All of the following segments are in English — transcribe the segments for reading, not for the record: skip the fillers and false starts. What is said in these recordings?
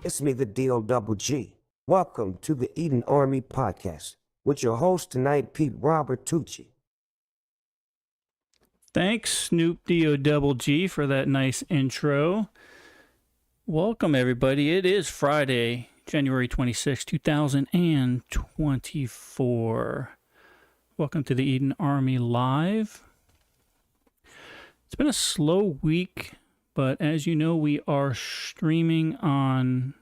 It's me, the D-O double G. Welcome to the Eden Army Podcast with your host tonight, Pete Robert Tucci. Thanks, Snoop D-O double G, for that nice intro. Welcome, everybody. It is Friday, January 26, 2024. Welcome to the Eden Army Live. It's been a slow week, but as you know, we are streaming on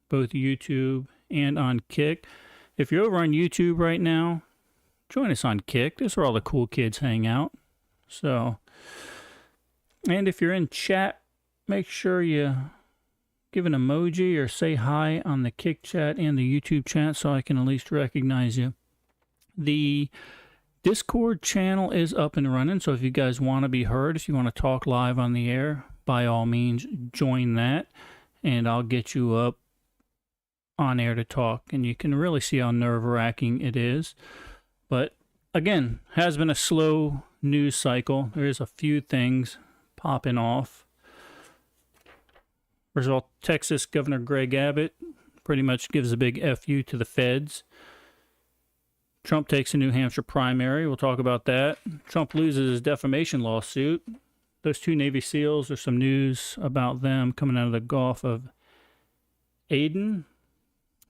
both YouTube and on Kick. If you're over on YouTube right now, join us on Kick. This is where all the cool kids hang out. So, and if you're in chat, make sure you give an emoji or say hi on the Kick chat and the YouTube chat so I can at least recognize you. The Discord channel is up and running, so if you guys want to be heard, if you want to talk live on the air, by all means, join that, and I'll get you up on air to talk, and you can really see how nerve-wracking it is. But again, has been a slow news cycle. There's a few things popping off. First of all, Texas Governor Greg Abbott pretty much gives a big FU to the feds. Trump takes a New Hampshire primary. We'll talk about that. Trump loses his defamation lawsuit. Those two Navy SEALs, there's some news about them coming out of the Gulf of Aden.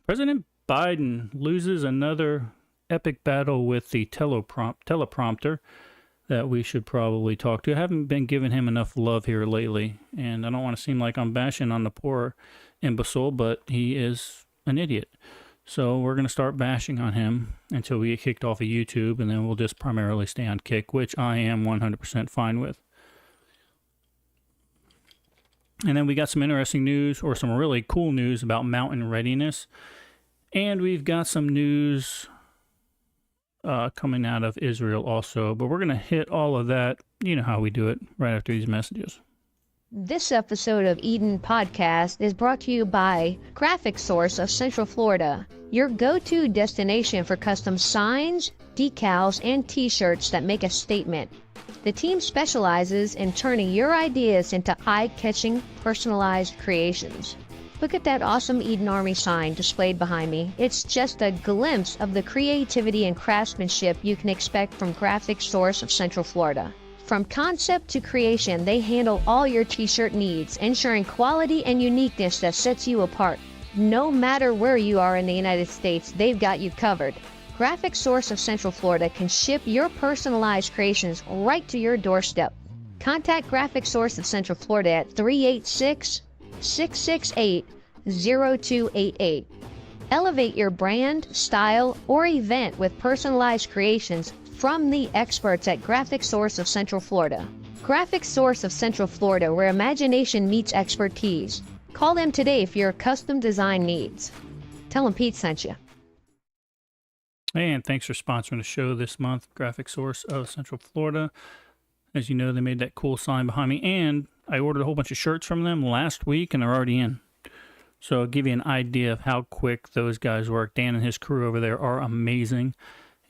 President Biden loses another epic battle with the teleprompter that we should probably talk to. I haven't been giving him enough love here lately, and I don't want to seem like I'm bashing on the poor imbecile, but he is an idiot. So we're going to start bashing on him until we get kicked off of YouTube, and then we'll just primarily stay on Kick, which I am 100% fine with. And then we got some interesting news, or some really cool news about mountain readiness. And we've got some news coming out of Israel also. But we're going to hit all of that, you know how we do it, right after these messages. This episode of Eden Podcast is brought to you by Graphic Source of Central Florida, your go-to destination for custom signs, decals, and t-shirts that make a statement. The team specializes in turning your ideas into eye-catching, personalized creations. Look at that awesome Eden Army sign displayed behind me. It's just a glimpse of the creativity and craftsmanship you can expect from Graphic Source of Central Florida. From concept to creation, they handle all your t-shirt needs, ensuring quality and uniqueness that sets you apart. No matter where you are in the United States, they've got you covered. Graphic Source of Central Florida can ship your personalized creations right to your doorstep. Contact Graphic Source of Central Florida at 386-668-0288. Elevate your brand, style, or event with personalized creations from the experts at Graphic Source of Central Florida. Graphic Source of Central Florida, where imagination meets expertise. Call them today for your custom design needs. Tell them Pete sent you. And thanks for sponsoring the show this month, Graphic Source of Central Florida. As you know, they made that cool sign behind me, and I ordered a whole bunch of shirts from them last week, and they're already in. So I'll give you an idea of how quick those guys work. Dan and his crew over there are amazing.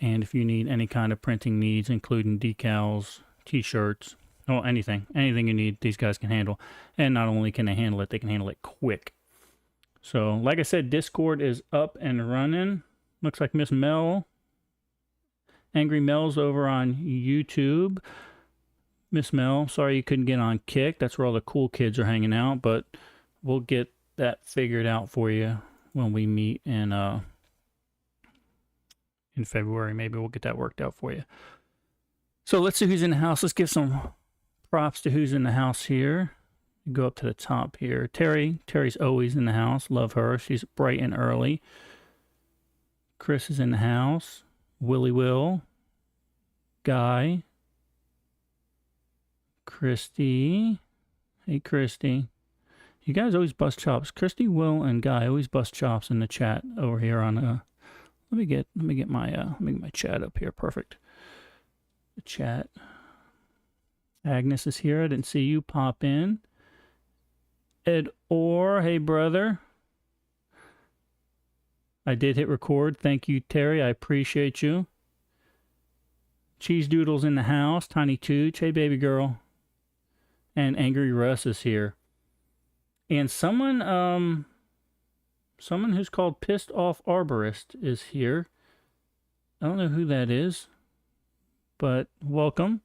And if you need any kind of printing needs, including decals, t-shirts, or anything you need, these guys can handle. And not only can they handle it, they can handle it quick. So, like I said, Discord is up and running. Looks like Miss Mel, Angry Mel's over on YouTube. Miss Mel, sorry you couldn't get on Kick. That's where all the cool kids are hanging out. But we'll get that figured out for you when we meet in February. Maybe we'll get that worked out for you. So let's see who's in the house. Let's give some props to who's in the house here. Go up to the top here. Terry's always in the house. Love her. She's bright and early. Chris is in the house. Willie Will. Guy. Christy. Hey, Christy. You guys always bust chops. Christy, Will, and Guy always bust chops in the chat over here on Let me get my chat up here. Perfect. The chat. Agnes is here. I didn't see you pop in. Ed Orr, hey brother. I did hit record. Thank you, Terry. I appreciate you. Cheese Doodle's in the house. Tiny Tooch, hey baby girl. And Angry Russ is here. And someone Someone who's called Pissed Off Arborist is here. I don't know who that is, but welcome.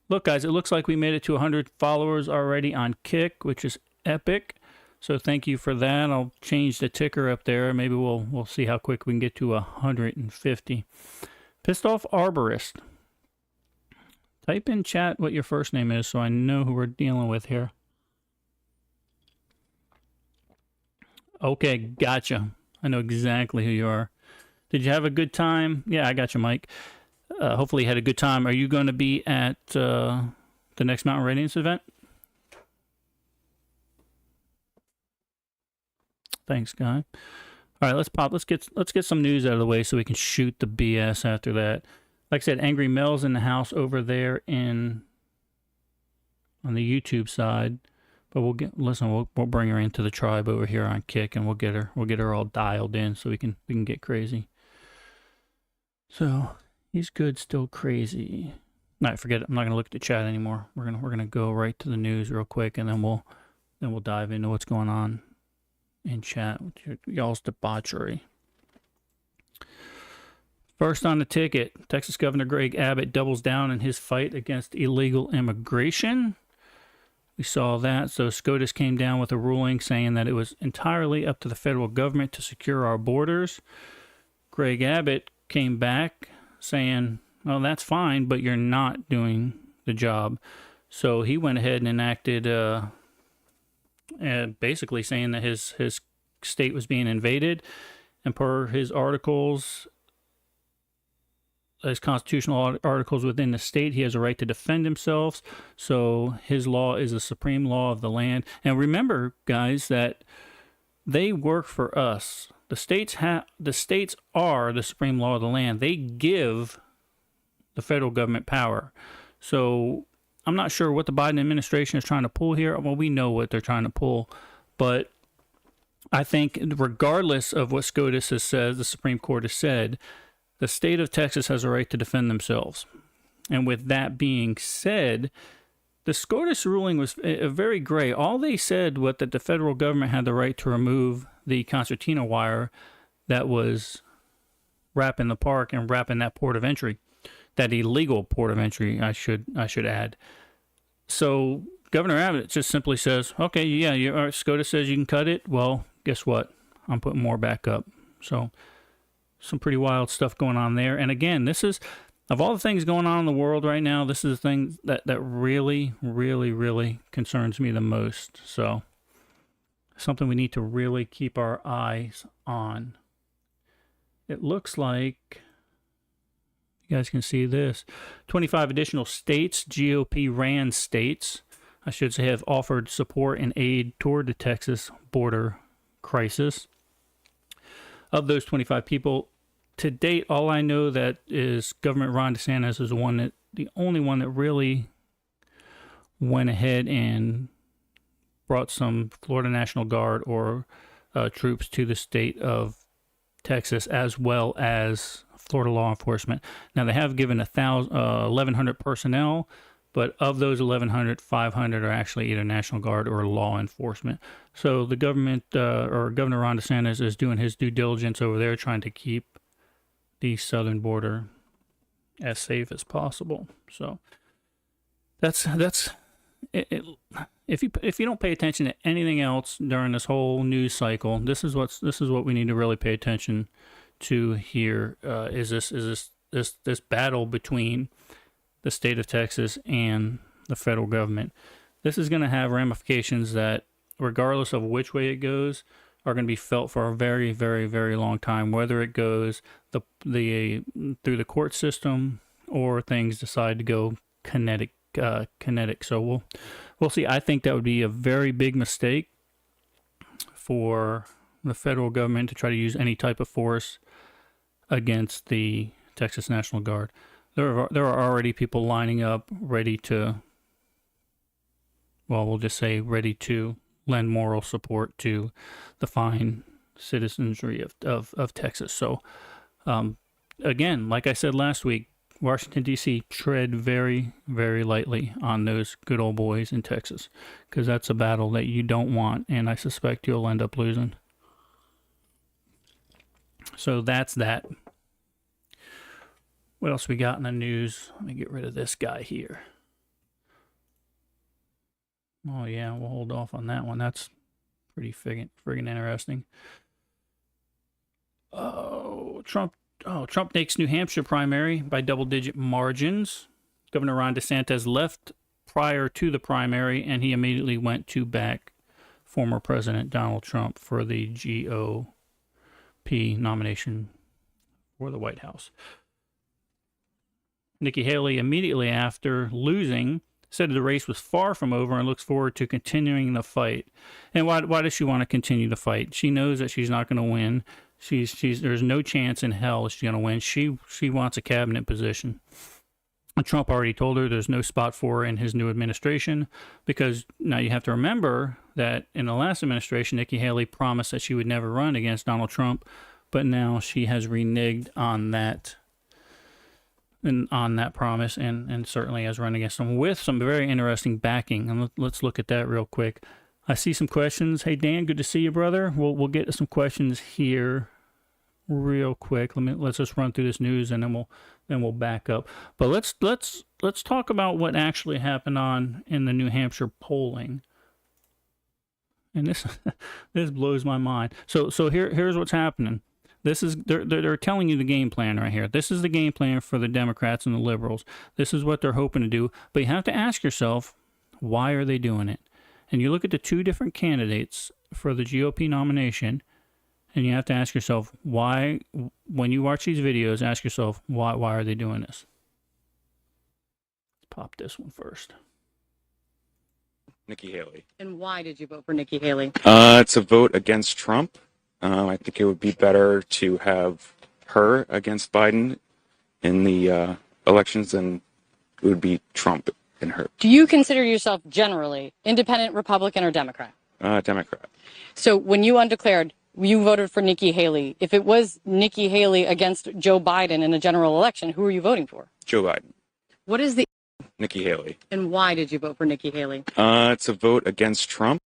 Look, guys, it looks like we made it to 100 followers already on Kick, which is epic. So thank you for that. I'll change the ticker up there. Maybe we'll see how quick we can get to 150. Pissed Off Arborist. Type in chat what your first name is so I know who we're dealing with here. Okay, gotcha. I know exactly who you are. Did you have a good time? Yeah, I got you, Mike. Hopefully you had a good time. Are you going to be at the next Mountain Radiance event? Thanks, guy. All right, let's get some news out of the way so we can shoot the BS after that. Like I said, Angry Mel's in the house over there on the YouTube side. But we'll bring her into the tribe over here on Kick, and we'll get her all dialed in so we can get crazy. So he's good, still crazy. No, forget it. I'm not gonna look at the chat anymore. We're gonna go right to the news real quick, and then we'll dive into what's going on in chat with y'all's debauchery. First on the ticket, Texas Governor Greg Abbott doubles down in his fight against illegal immigration. We saw that. So SCOTUS came down with a ruling saying that it was entirely up to the federal government to secure our borders. Greg Abbott came back saying, well, that's fine, but you're not doing the job. So he went ahead and enacted basically saying that his state was being invaded. And per his articles, his constitutional articles within the state, he has a right to defend himself. So his law is the supreme law of the land. And remember, guys, that they work for us. The states are the supreme law of the land. They give the federal government power. So I'm not sure what the Biden administration is trying to pull here. Well, we know what they're trying to pull, but I think regardless of what SCOTUS has said, the Supreme Court has said, the state of Texas has a right to defend themselves. And with that being said, the SCOTUS ruling was very gray. All they said was that the federal government had the right to remove the concertina wire that was wrapping the park and wrapping that port of entry, that illegal port of entry, I should add. So Governor Abbott just simply says, okay, yeah, SCOTUS says you can cut it. Well, guess what? I'm putting more back up. So some pretty wild stuff going on there. And again, this is, of all the things going on in the world right now, this is the thing that really, really, really concerns me the most. So something we need to really keep our eyes on. It looks like, you guys can see this, 25 additional states, GOP-ran states, I should say, have offered support and aid toward the Texas border crisis. Of those 25 people, to date, all I know that is Governor Ron DeSantis is the only one that really went ahead and brought some Florida National Guard or troops to the state of Texas, as well as Florida law enforcement. Now, they have given 1,100 personnel, but of those 1,100, 500 are actually either National Guard or law enforcement. So the government, or Governor Ron DeSantis, is doing his due diligence over there, trying to keep the southern border as safe as possible. So that's it. If you don't pay attention to anything else during this whole news cycle, this is what we need to really pay attention to here. Is this battle between the state of Texas and the federal government? This is going to have ramifications that, regardless of which way it goes, are going to be felt for a very, very, very long time. Whether it goes through the court system or things decide to go kinetic. So we'll see. I think that would be a very big mistake for the federal government to try to use any type of force against the Texas National Guard. There are already people lining up ready to, well, we'll just say ready to lend moral support to the fine citizenry of Texas. So, again, like I said last week, Washington, D.C., tread very, very lightly on those good old boys in Texas, because that's a battle that you don't want, and I suspect you'll end up losing. So that's that. What else we got in the news? Let me get rid of this guy here. Oh, yeah, we'll hold off on that one. That's pretty friggin' interesting. Trump takes New Hampshire primary by double-digit margins. Governor Ron DeSantis left prior to the primary, and he immediately went to back former President Donald Trump for the GOP nomination for the White House. Nikki Haley, immediately after losing, said the race was far from over and looks forward to continuing the fight. And why does she want to continue the fight? She knows that she's not going to win. There's no chance in hell she's going to win. She wants a cabinet position. And Trump already told her there's no spot for her in his new administration, because now you have to remember that in the last administration, Nikki Haley promised that she would never run against Donald Trump, but now she has reneged on that. And on that promise, and certainly has run against them with some very interesting backing. And let's look at that real quick. I see some questions. Hey Dan, good to see you, brother. We'll get to some questions here real quick. Let's just run through this news, and then we'll back up. But let's talk about what actually happened in the New Hampshire polling. And this this blows my mind. So here's what's happening. This is they're telling you the game plan right here. This is the game plan for the Democrats and the liberals. This is what they're hoping to do. But you have to ask yourself, why are they doing it? And you look at the two different candidates for the GOP nomination, and you have to ask yourself, why, when you watch these videos, ask yourself, why are they doing this? Let's pop this one first. Nikki Haley. And why did you vote for Nikki Haley? It's a vote against Trump. I think it would be better to have her against Biden in the elections than it would be Trump and her. Do you consider yourself generally independent, Republican, or Democrat? Democrat. So when you undeclared, you voted for Nikki Haley. If it was Nikki Haley against Joe Biden in a general election, who are you voting for? Joe Biden. What is the... Nikki Haley. And why did you vote for Nikki Haley? It's a vote against Trump.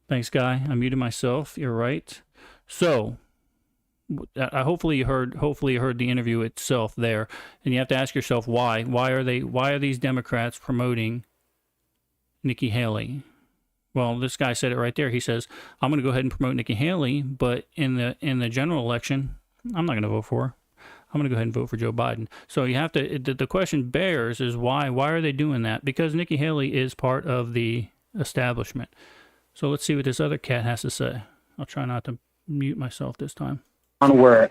Thanks, Guy. I muted myself. You're right. So, hopefully you heard the interview itself there, and you have to ask yourself why. Why are these Democrats promoting Nikki Haley? Well, this guy said it right there. He says, "I'm going to go ahead and promote Nikki Haley, but in the general election, I'm not going to vote for her. I'm going to go ahead and vote for Joe Biden." So you have to. The question bears is why. Why are they doing that? Because Nikki Haley is part of the establishment. So let's see what this other cat has to say. I'll try not to mute myself this time. Where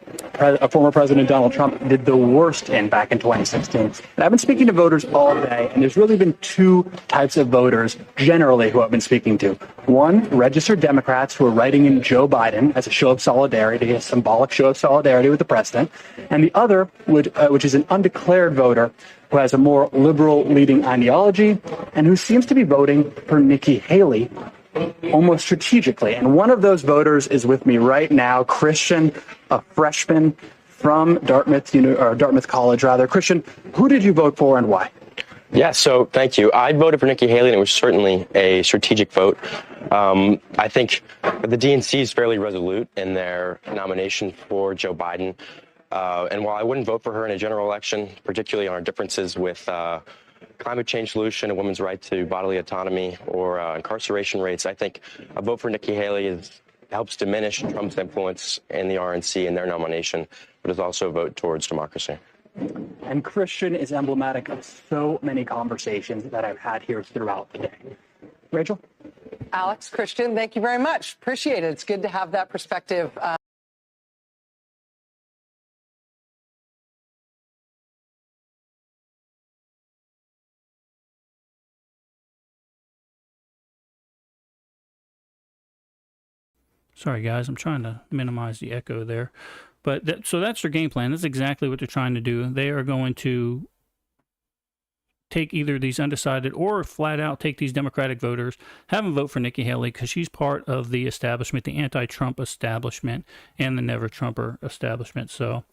former President Donald Trump did the worst back in 2016. And I've been speaking to voters all day, and there's really been two types of voters generally who I've been speaking to. One, registered Democrats who are writing in Joe Biden as a show of solidarity, a symbolic show of solidarity with the president. And the other, which is an undeclared voter who has a more liberal leading ideology and who seems to be voting for Nikki Haley almost strategically. And one of those voters is with me right now, Christian, a freshman from Dartmouth College, rather. Christian, who did you vote for and why? Yeah, so thank you. I voted for Nikki Haley, and it was certainly a strategic vote. I think the DNC is fairly resolute in their nomination for Joe Biden. And while I wouldn't vote for her in a general election, particularly on our differences with climate change solution, a women's right to bodily autonomy, or incarceration rates, I think a vote for Nikki Haley helps diminish Trump's influence in the RNC in their nomination, but is also a vote towards democracy. And Christian is emblematic of so many conversations that I've had here throughout the day. Rachel? Alex, Christian, thank you very much. Appreciate it. It's good to have that perspective. Sorry, guys, I'm trying to minimize the echo there. But so that's their game plan. That's exactly what they're trying to do. They are going to take either these undecided or flat out take these Democratic voters, have them vote for Nikki Haley because she's part of the establishment, the anti-Trump establishment and the never-Trumper establishment. So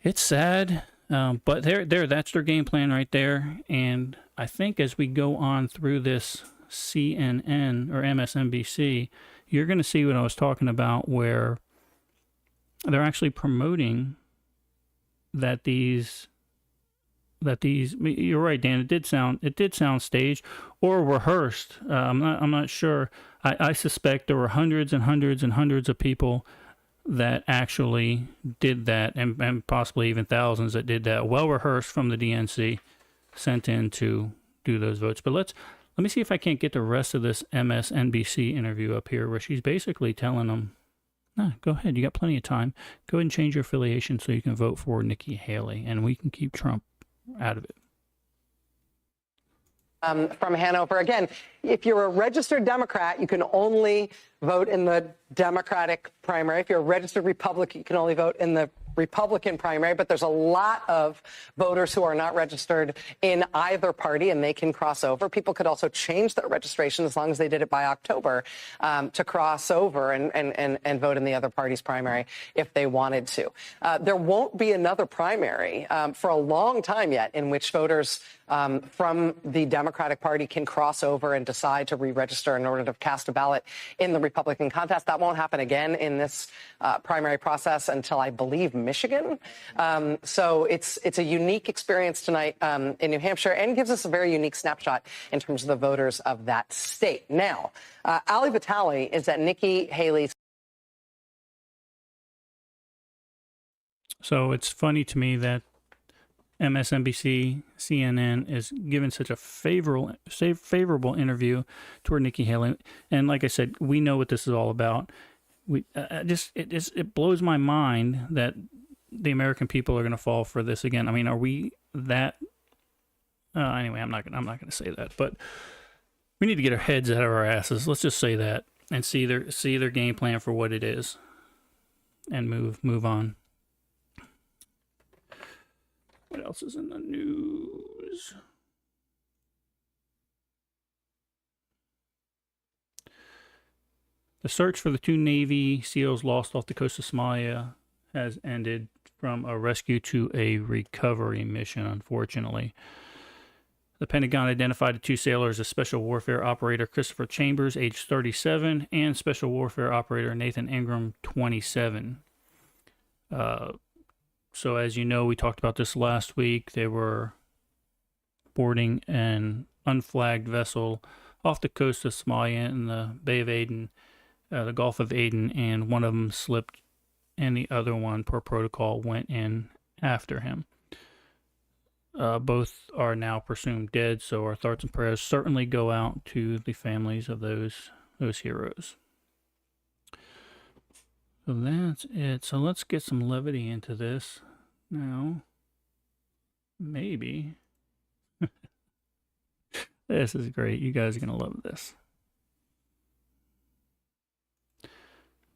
it's sad, but that's their game plan right there. And I think as we go on through this CNN or MSNBC, you're going to see what I was talking about, where they're actually promoting that these. You're right, Dan. It did sound staged or rehearsed. I'm not sure. I suspect there were hundreds and hundreds and hundreds of people that actually did that, and possibly even thousands that did that. Well rehearsed from the DNC, sent in to do those votes. But let me see if I can't get the rest of this MSNBC interview up here, where she's basically telling them, "No, go ahead. You got plenty of time. Go ahead and change your affiliation so you can vote for Nikki Haley, and we can keep Trump out of it." From Hanover. Again, if you're a registered Democrat, you can only vote in the Democratic primary. If you're a registered Republican, you can only vote in the Republican primary. But there's a lot of voters who are not registered in either party, and they can cross over. People could also change their registration as long as they did it by October to cross over and vote in the other party's primary if they wanted to. There won't be another primary for a long time yet in which voters from the Democratic Party can cross over and decide to re-register in order to cast a ballot in the Republican contest. That won't happen again in this primary process until, I believe, Michigan. So it's a unique experience tonight in New Hampshire, and gives us a very unique snapshot in terms of the voters of that state. Now, Ali Vitale is at Nikki Haley's. So it's funny to me that MSNBC, CNN is giving such a favorable interview toward Nikki Haley, and like I said, we know what this is all about. It blows my mind that the American people are going to fall for this again. I mean, are we that? Anyway, I'm not going to say that, but we need to get our heads out of our asses. Let's just say that and see their game plan for what it is, and move on. What else is in the news? The search for the 2 Navy SEALs lost off the coast of Somalia has ended from a rescue to a recovery mission, unfortunately. The Pentagon identified the 2 sailors as Special Warfare Operator Christopher Chambers, age 37, and Special Warfare Operator Nathan Ingram, 27. So as you know, we talked about this last week. They were boarding an unflagged vessel off the coast of Somalia in the Bay of Aden, the Gulf of Aden, and one of them slipped and the other one, per protocol, went in after him. Both are now presumed dead, so our thoughts and prayers certainly go out to the families of those heroes. So that's it. So let's get some levity into this now. Maybe. This is great. You guys are going to love this.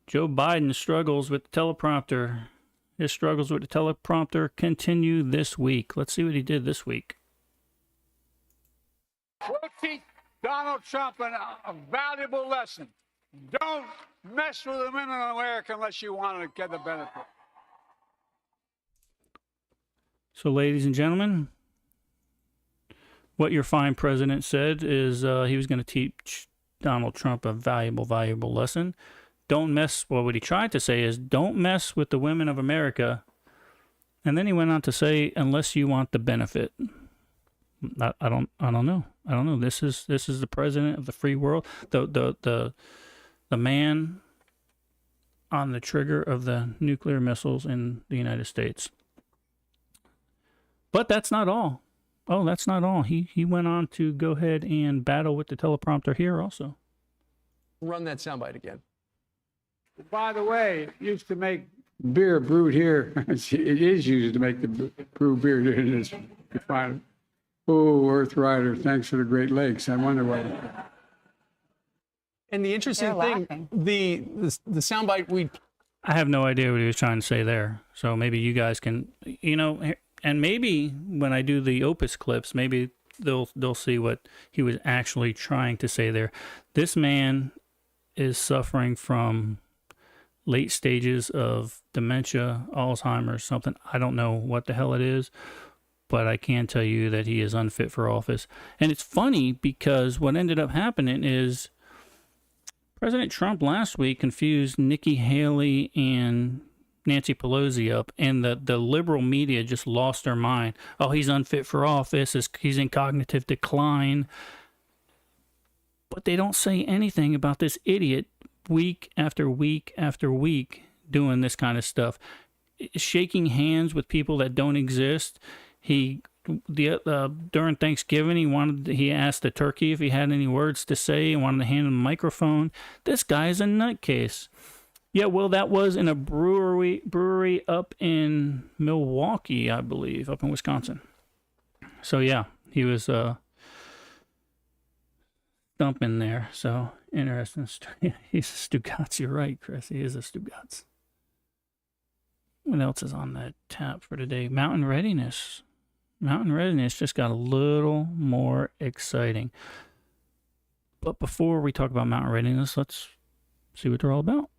Joe Biden struggles with the teleprompter. His struggles with the teleprompter continue this week. Let's see what he did this week. We'll teach Donald Trump a valuable lesson. Don't mess with the women in America unless you want to get the benefit. So, ladies and gentlemen, what your fine president said is he was going to teach Donald Trump a valuable lesson. Don't mess. Well, what he tried to say is, don't mess with the women of America. And then he went on to say, unless you want the benefit. I don't know. This is the president of the free world. The man on the trigger of the nuclear missiles in the United States. But that's not all. Oh, that's not all. He went on to go ahead and battle with the teleprompter here also. Run that soundbite again. By the way, it used to make beer brewed here. It is used to make the brew beer here in this refinery. Oh, Earth Rider, thanks for the Great Lakes. I wonder what. And the interesting They're thing, laughing. the soundbite we I have no idea what he was trying to say there. So maybe you guys can, and maybe when I do the Opus clips, maybe they'll see what he was actually trying to say there. This man is suffering from late stages of dementia, Alzheimer's, something. I don't know what the hell it is, but I can tell you that he is unfit for office. And it's funny because what ended up happening is President Trump last week confused Nikki Haley and Nancy Pelosi up, and the liberal media just lost their mind. Oh, he's unfit for office. He's in cognitive decline. But they don't say anything about this idiot week after week after week doing this kind of stuff. Shaking hands with people that don't exist. During Thanksgiving, he asked the turkey if he had any words to say and wanted to hand him a microphone. This guy is a nutcase. Yeah, well, that was in a brewery up in Milwaukee, I believe, up in Wisconsin. So yeah, he was dumping there. So interesting. He's a Stugatz. You're right, Chris. He is a Stugatz. What else is on that tap for today? Mountain Readiness. Mountain Readiness just got a little more exciting. But before we talk about Mountain Readiness, let's see what they're all about.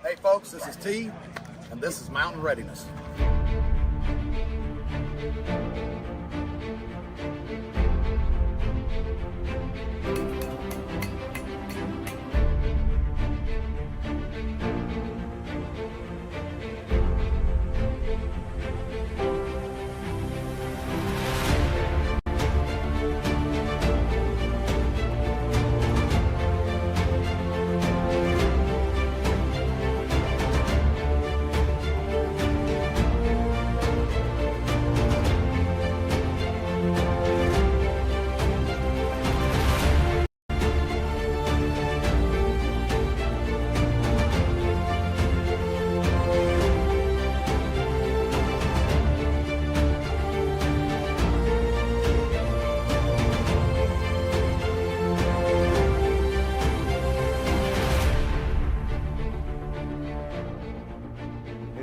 Hey folks, this is T, and this is Mountain Readiness.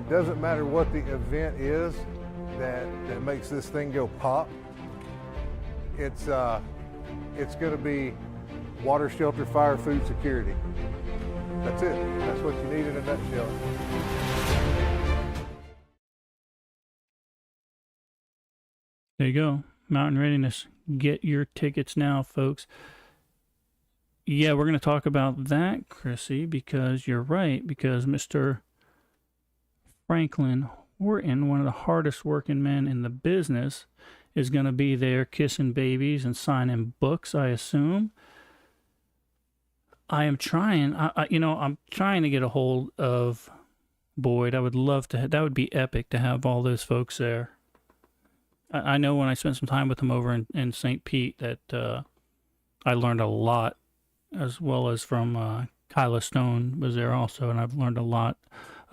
Doesn't matter what the event is that makes this thing go pop. It's going to be water, shelter, fire, food security. That's it. That's what you need in a nutshell. There you go. Mountain Readiness. Get your tickets now, folks. Yeah, we're going to talk about that, Chrissy, because you're right, because Mr. Franklin Horton, one of the hardest working men in the business, is going to be there kissing babies and signing books, I assume. I am trying, I'm trying to get a hold of Boyd. I would love to, that would be epic to have all those folks there. I know when I spent some time with him over in St. Pete that I learned a lot, as well as from Kyla Stone was there also, and I've learned a lot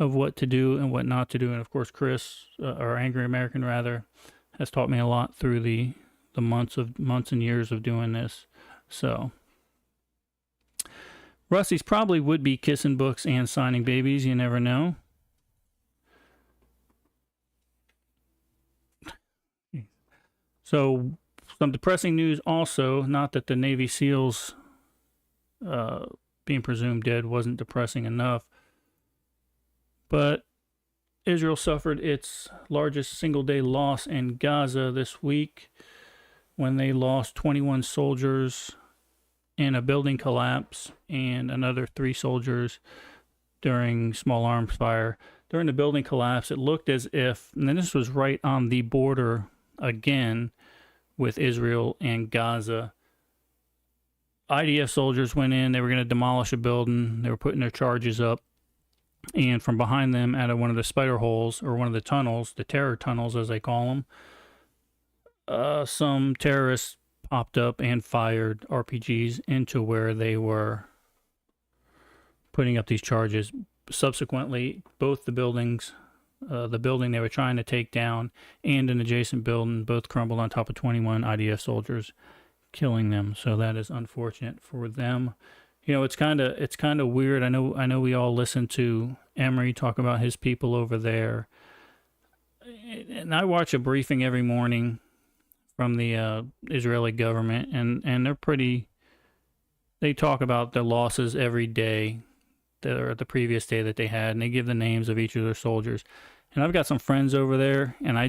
of what to do and what not to do. And of course, Chris, or Angry American rather, has taught me a lot through the months and years of doing this. So Rusty's probably would be kissing books and signing babies. You never know. So some depressing news also, not that the Navy SEALs being presumed dead wasn't depressing enough, but Israel suffered its largest single-day loss in Gaza this week when they lost 21 soldiers in a building collapse and another 3 soldiers during small arms fire. During the building collapse, it looked as if, and then this was right on the border again with Israel and Gaza, IDF soldiers went in, they were going to demolish a building, they were putting their charges up, and from behind them, out of one of the spider holes, or one of the tunnels, the terror tunnels as they call them, some terrorists popped up and fired RPGs into where they were putting up these charges. subsequently, both the buildings, the building they were trying to take down and an adjacent building, both crumbled on top of 21 IDF soldiers, killing them. So that is unfortunate for them. You know, it's kind of weird. I know we all listen to Emory talk about his people over there, and I watch a briefing every morning from the Israeli government, and they're pretty. They talk about their losses every day, or the previous day that they had, and they give the names of each of their soldiers. And I've got some friends over there, and I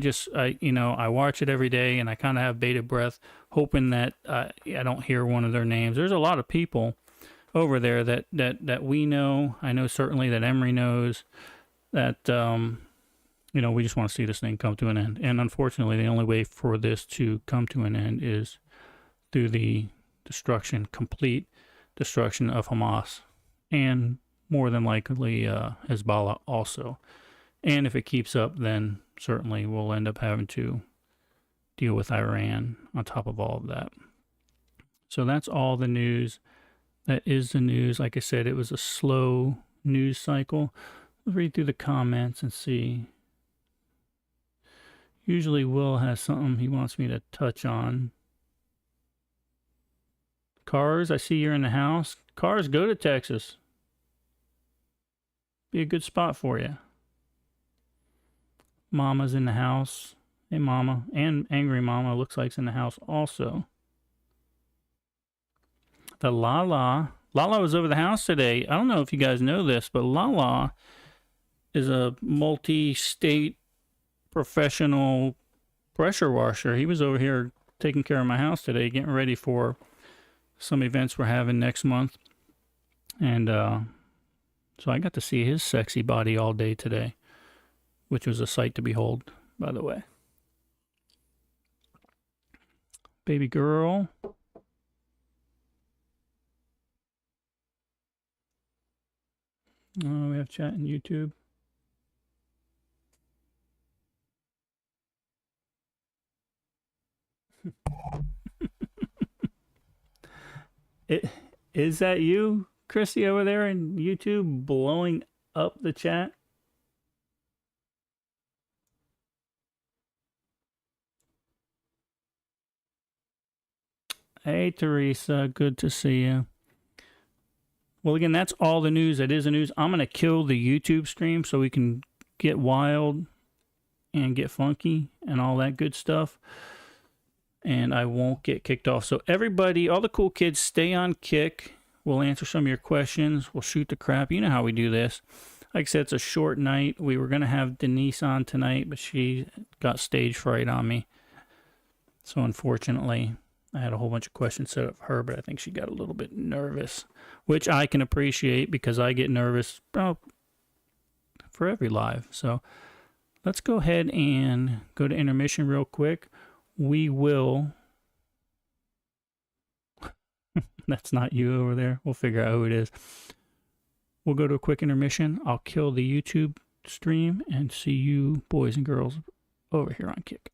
watch it every day, and I kind of have bated breath, hoping that I don't hear one of their names. There's a lot of people over there that we know. I know certainly that Emory knows that, we just want to see this thing come to an end. And unfortunately, the only way for this to come to an end is through the complete destruction of Hamas, and more than likely Hezbollah also. And if it keeps up, then certainly we'll end up having to deal with Iran on top of all of that. So that's all the news. That is the news. Like I said, it was a slow news cycle. Let's read through the comments and see. Usually Will has something he wants me to touch on. Cars, I see you're in the house. Cars, go to Texas. Be a good spot for you. Mama's in the house. Hey, Mama. And Angry Mama looks like it's in the house also. The Lala was over the house today. I don't know if you guys know this, but Lala is a multi-state professional pressure washer. He was over here taking care of my house today, getting ready for some events we're having next month. And so I got to see his sexy body all day today, which was a sight to behold, by the way. Baby girl. Oh, we have chat and YouTube. Is that you, Chrissy, over there in YouTube blowing up the chat? Hey, Teresa, good to see you. Well, again, that's all the news. That is the news. I'm going to kill the YouTube stream so we can get wild and get funky and all that good stuff. And I won't get kicked off. So everybody, all the cool kids, stay on Kick. We'll answer some of your questions. We'll shoot the crap. You know how we do this. Like I said, it's a short night. We were going to have Denise on tonight, but she got stage fright on me. So unfortunately, I had a whole bunch of questions set up for her, but I think she got a little bit nervous, which I can appreciate because I get nervous for every live. So let's go ahead and go to intermission real quick. We will... That's not you over there. We'll figure out who it is. We'll go to a quick intermission. I'll kill the YouTube stream and see you boys and girls over here on Kick.